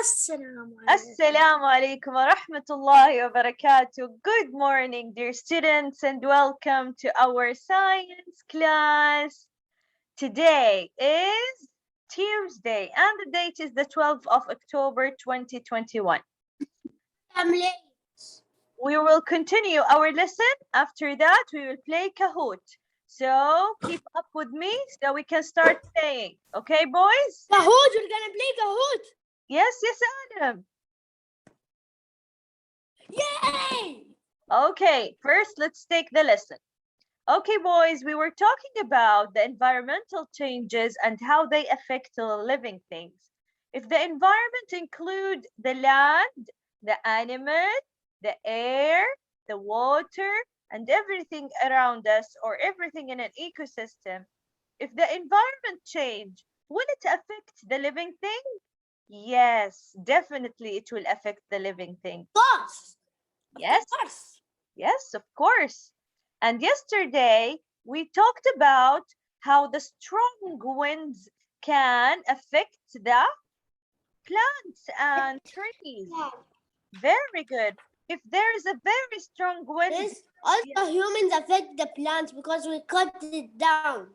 Assalamu alaikum wa rahmatullahi wa barakatuh. Good morning, dear students, and welcome to our science class. Today is Tuesday, and the date is the 12th of October 2021. I'm late. We will continue our lesson. After that, we will play Kahoot. So keep up with me so we can start playing. Okay, boys? Kahoot, we're gonna play Kahoot. Yes, Adam. Yay! Okay, first let's take the lesson. Okay, boys, we were talking about the environmental changes and how they affect the living things. If the environment include the land, the animal, the air, the water, and everything around us or everything in an ecosystem, if the environment change, will it affect the living thing? Yes, definitely it will affect the living thing. Boss. Yes. Yes, of course. And yesterday we talked about how the strong winds can affect the plants and trees. Very good. If there is a very strong wind. Yes, also humans affect the plants because we cut it down.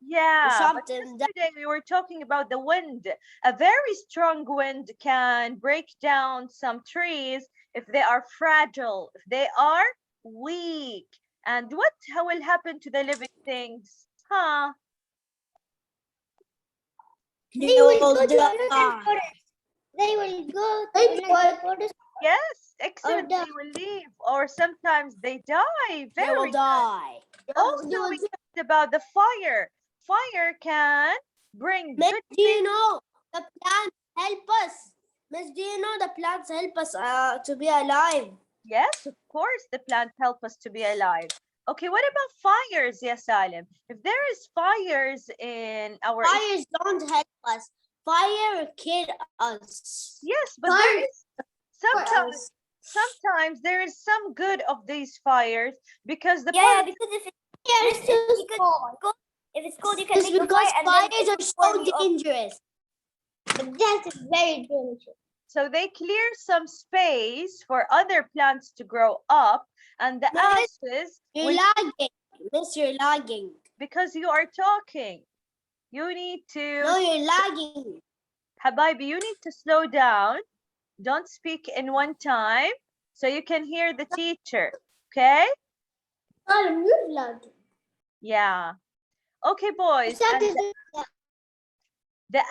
Yeah, but yesterday we were talking about the wind. A very strong wind can break down some trees if they are fragile, if they are weak. And what will happen to the living things? Huh? They will go to another forest. They will go to another forest. Yes, excellent. They will leave, or sometimes they die. They will die. Also, we talked about the fire. Fire can bring Miss, good do you know the plants help us? Miss, do you know the plants help us to be alive? Yes, of course, the plants help us to be alive. Okay, what about fires, yes, Salim? If there is fires in our... Fires don't help us. Fire kill us. Yes, but there is sometimes there is some good of these fires because the because if it's cold, you can make because fires are so dangerous. That's very dangerous. So they clear some space for other plants to grow up, and the ashes... You're lagging. Miss, you're lagging. Because you are talking. You need to... No, you're lagging. Habibi, you need to slow down. Don't speak in one time so you can hear the teacher, okay? You're lagging. Yeah. Okay, boys. The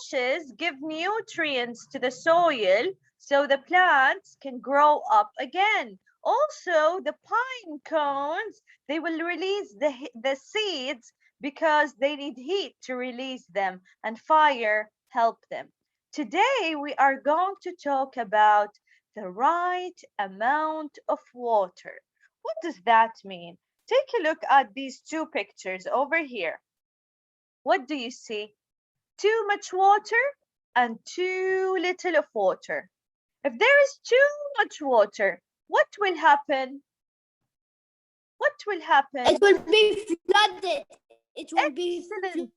ashes give nutrients to the soil so the plants can grow up again. Also, the pine cones, they will release the seeds because they need heat to release them, and fire help them. Today, we are going to talk about the right amount of water. What does that mean? Take a look at these two pictures over here. What do you see? Too much water and too little of water. If there is too much water, what will happen? What will happen? It will be flooded. It will be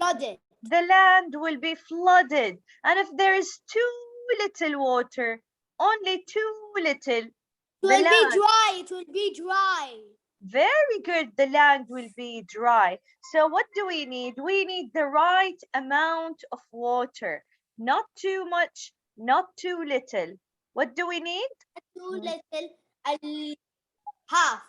flooded. The land will be flooded. And if there is too little water, only too little, it will be dry. It will be dry. Very good. The land will be dry. So what do we need? We need the right amount of water. Not too much, not too little. What do we need? Too little, half.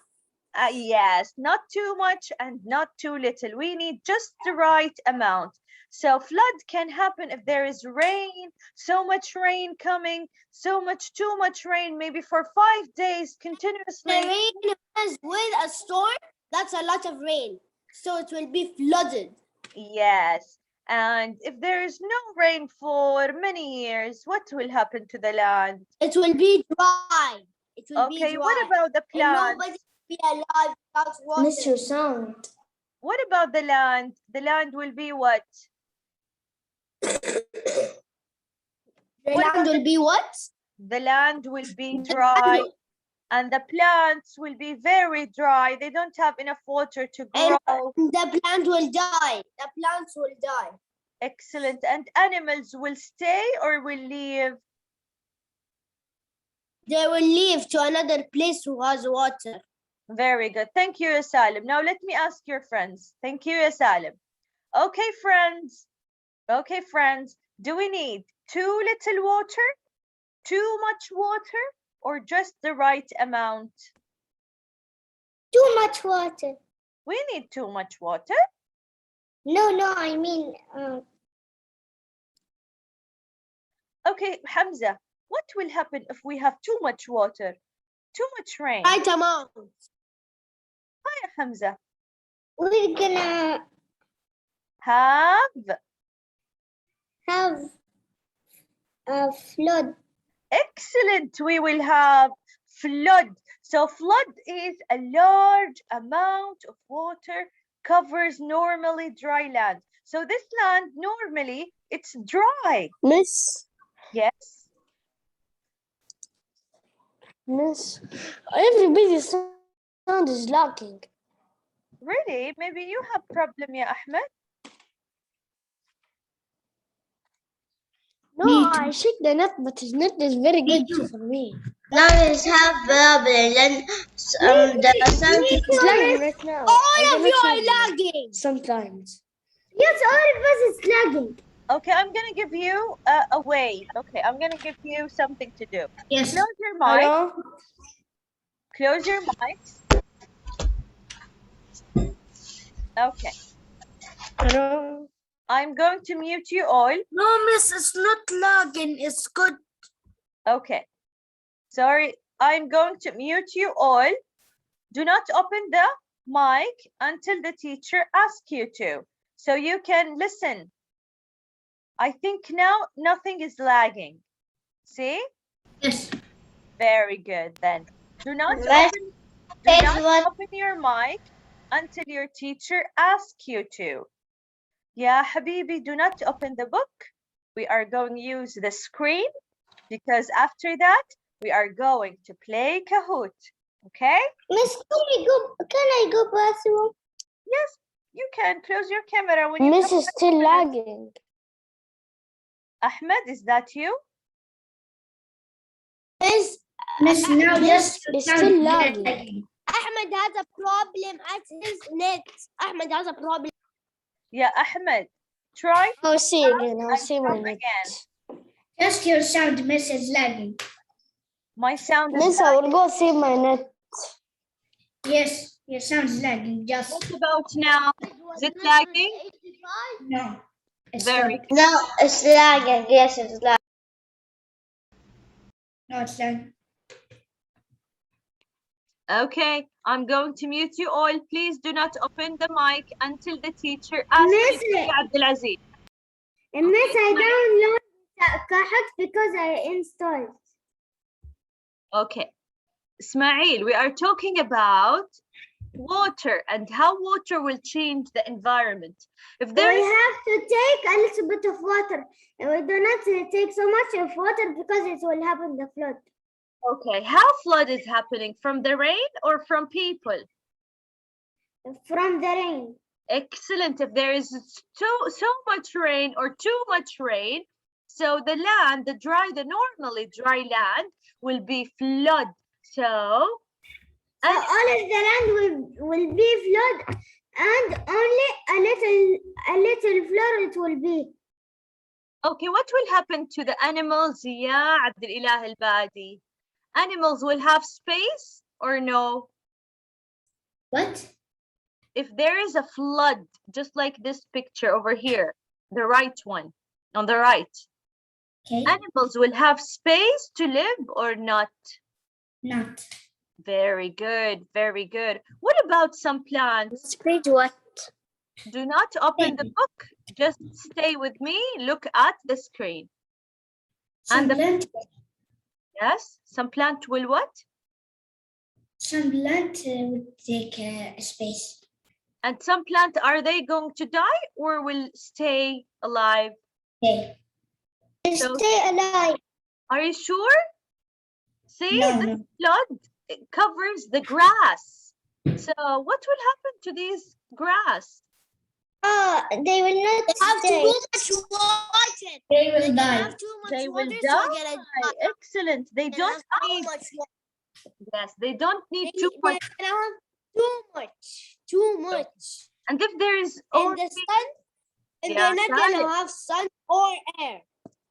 Yes, not too much and not too little. We need just the right amount. So flood can happen if there is rain, so much rain coming, too much rain, maybe for 5 days continuously. The rain is with a storm, that's a lot of rain. So it will be flooded. Yes. And if there is no rain for many years, what will happen to the land? It will be dry. It will be dry. Okay, what about the plants? Nobody will be alive without water. Miss your sound. What about the land? The land will be what? The land will be what? The land will be dry. And the plants will be very dry. They don't have enough water to grow. And the plant will die. The plants will die. Excellent. And animals will stay or will leave? They will leave to another place who has water. Very good. Thank you, Salim. Now let me ask your friends. Thank you, Salim. Okay, friends. Okay, friends. Do we need too little water, too much water, or just the right amount? Too much water. We need too much water. No, I mean. Okay, Hamza, what will happen if we have too much water, too much rain? Right amount. Hi, Hamza. We're gonna Have a flood. Excellent. We will have flood. So flood is a large amount of water covers normally dry land. So this land normally it's dry. Miss, Yes. everybody's sound is lacking. Really? Maybe you have problem, ya Ahmed? No, I checked the net, but the net is very good for me. Lungs have problem. Then the sun It's lagging right now. All of you are lagging. Sometimes. Yes, all of us is lagging. Okay, I'm gonna give you a way. Okay, I'm gonna give you something to do. Yes. Close your mic. Hello? Close your mics. Okay. Hello? I'm going to mute you all. No, miss, it's not lagging. It's good. Okay. Sorry, I'm going to mute you all. Do not open the mic until the teacher asks you to, so you can listen. I think now nothing is lagging. See? Yes. Very good then. Do not Let's open your mic until your teacher asks you to. Ya Habibi, do not open the book. We are going to use the screen because after that, we are going to play Kahoot. Okay? Miss, can I go bathroom? Yes, you can close your camera when you Miss come is back. still lagging. Ahmed, is that you? Miss, now yes, it's still lagging. Ahmed has a problem at his net. Ahmed has a problem. Yeah, Ahmed, try I'll see again. I'll and see my come net. again. Just your sound, miss, is lagging. My sound is Miss, I will go see my net. Yes, your sound is lagging. Just What about now? Is it lagging? no. It's Very good. No, it's lagging. Yes, it's lagging. No, it's lagging. Okay, I'm going to mute you all. Please do not open the mic until the teacher asks you to, Abdulaziz. Miss, I downloaded Kahoot because I installed. Okay, Ismail, we are talking about water and how water will change the environment. If there We is have to take a little bit of water. And we do not take so much of water because it will happen the flood. okay, how flood is happening from the rain or from people? From the rain. Excellent. If there is so much rain or too much rain, so the land, the normally dry land will be flood. So So all of the land will be flood, and only a little flood it will be. okay, what will happen to the animals? Ya Abdul-Ilah al-Badi. Animals will have space or no? What? If there is a flood, just like this picture over here, the right one, on the right, Okay. animals will have space to live or not? Not. Very good, very good. What about some plants? Page what? Do not open the book. Just stay with me. Look at the screen. Some And plant. Yes, some plant will what? Some plant would take space. And some plant, are they going to die or will stay alive? Okay. So, Stay alive. are you sure? See, No, the no. flood it covers the grass. So what will happen to this grass? Oh, they will not stay. much water. They will Too much They will water, so die. they're gonna Excellent. They don't need, much water. yes, they don't need too They're much. gonna have too much. Too much. And if there is And only, the sun, and yeah, they're not Saleh. gonna have sun or air.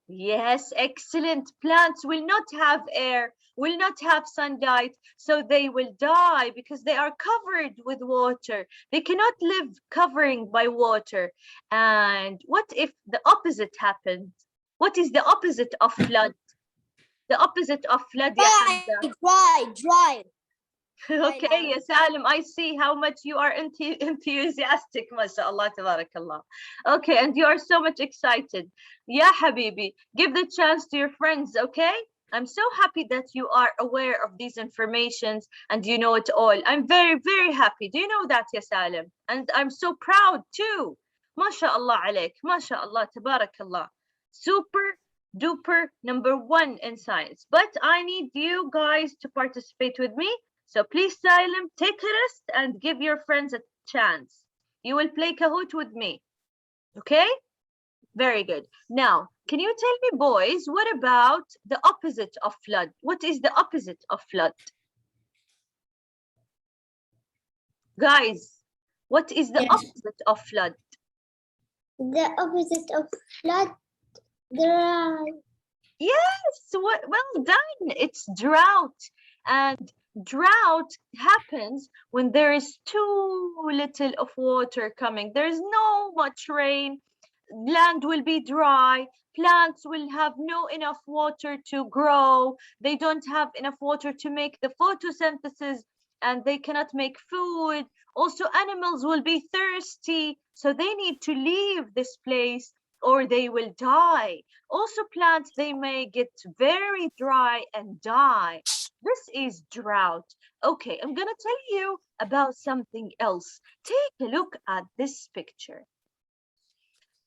Yes, excellent. Plants will not have air, will not have sunlight, so they will die because they are covered with water. They cannot live covering by water. And what if the opposite happens? What is the opposite of flood? The opposite of flood, ya Hamza. Dry. Okay, ya Salim, I see how much you are enthusiastic, mashallah, tabarakallah. Okay, and you are so much excited. Yeah, Habibi, give the chance to your friends, okay? I'm so happy that you are aware of these informations and you know it all. I'm very, very happy. Do you know that, ya Salim? And I'm so proud too. MashaAllah alaik, MashaAllah, tabarakallah. Super duper #1 in science. But I need you guys to participate with me. So please, Salim, take a rest and give your friends a chance. You will play Kahoot with me. Okay? Very good. Now, can you tell me, boys, what about the opposite of flood? What is the opposite of flood? Guys, what is the opposite of flood? The opposite of flood, dry. Yes, well done. It's drought. And drought happens when there is too little of water coming. There is no much rain. Land will be dry. Plants will have no enough water to grow. They don't have enough water to make the photosynthesis and they cannot make food. Also, animals will be thirsty, so they need to leave this place or they will die. Also, plants, they may get very dry and die. This is drought. Okay, I'm gonna tell you about something else. Take a look at this picture.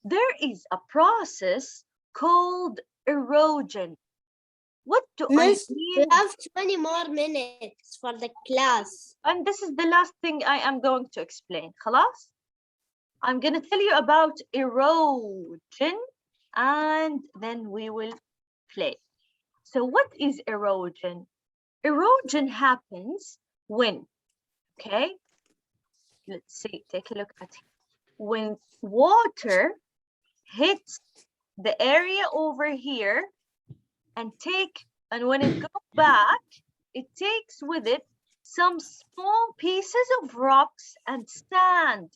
There is a process called erosion. What do Miss, I we mean? have 20 more minutes for the class. And this is the last thing I am going to explain. خلاص? I'm going to tell you about erosion and then we will play. So what is erosion? Erosion happens when, okay, let's see, take a look at it. When water hits the area over here and when it goes back, it takes with it some small pieces of rocks and sand.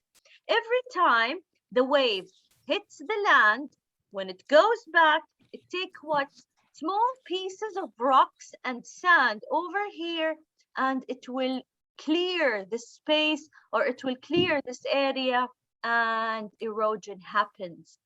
Every time the wave hits the land, when it goes back, it takes what? Small pieces of rocks and sand over here, and it will clear the space or it will clear this area and erosion happens.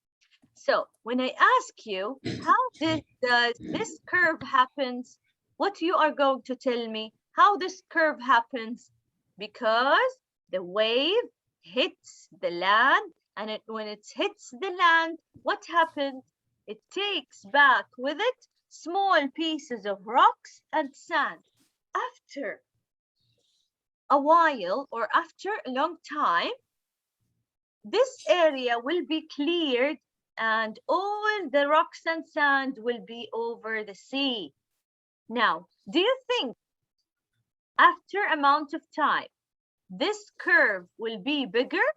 So when I ask you, how does this curve happens? What you are going to tell me? How this curve happens? Because the wave hits the land, and when it hits the land, what happens? It takes back with it small pieces of rocks and sand. After a while or after a long time, this area will be cleared and all the rocks and sand will be over the sea. Now, do you think after amount of time, this curve will be bigger?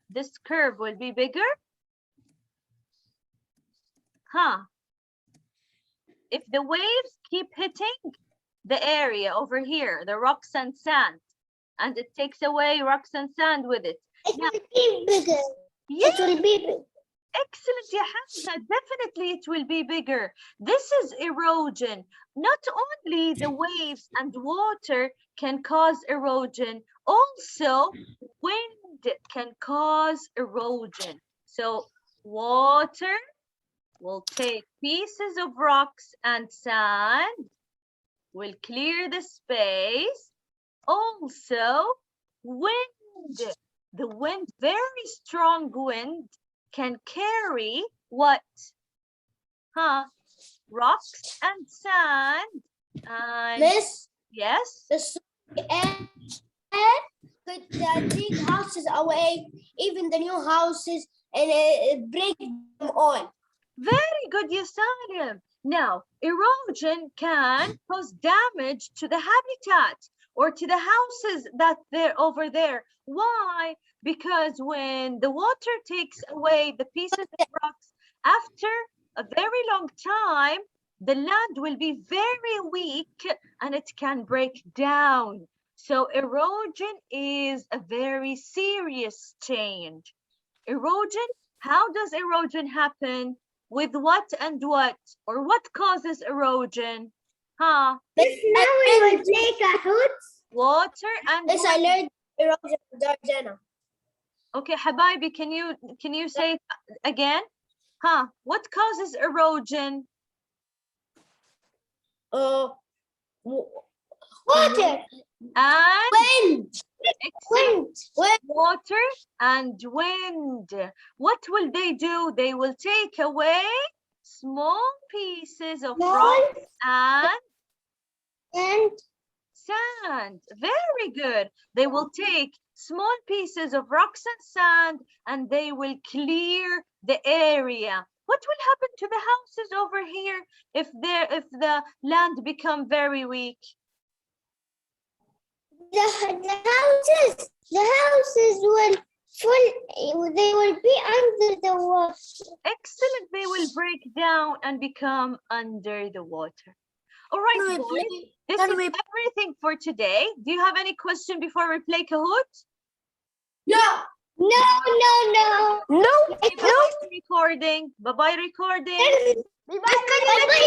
This curve will be bigger? Huh? If the waves keep hitting the area over here, the rocks and sand, and it takes away rocks and sand with it. It will be bigger. Yes. It will be bigger. Excellent, ya Hamza. Definitely it will be bigger. This is erosion. Not only the waves and water can cause erosion, also wind can cause erosion. So water will take pieces of rocks and sand, will clear the space. Also wind. The wind, very strong wind, can carry what? Rocks and sand. And Miss, yes. the air could take houses away, even the new houses, and break them all. Very good, Yasalim. Now, erosion can cause damage to the habitat or to the houses that they're over there. Why? Because when the water takes away the pieces of rocks, after a very long time, the land will be very weak and it can break down. So erosion is a very serious change. Erosion, how does erosion happen? With what and what? Or what causes erosion? Huh? Yes, now we will play Kahoot. Water and Yes, I learned erosion with Darjana. Okay, Habibi, can you say it again? Huh? What causes erosion? Water, And wind, excellent. wind. Water and wind. What will they do? They will take away small pieces of rock and sand. Very good. They will take small pieces of rocks and sand and they will clear the area. What will happen to the houses over here if the land become very weak? The houses will full. They will be under the water. Excellent. They will break down and become under the water. All right, boys. This is everything for today. Do you have any question before we play Kahoot? No. No. Bye-bye recording. Bye-bye recording. Bye-bye.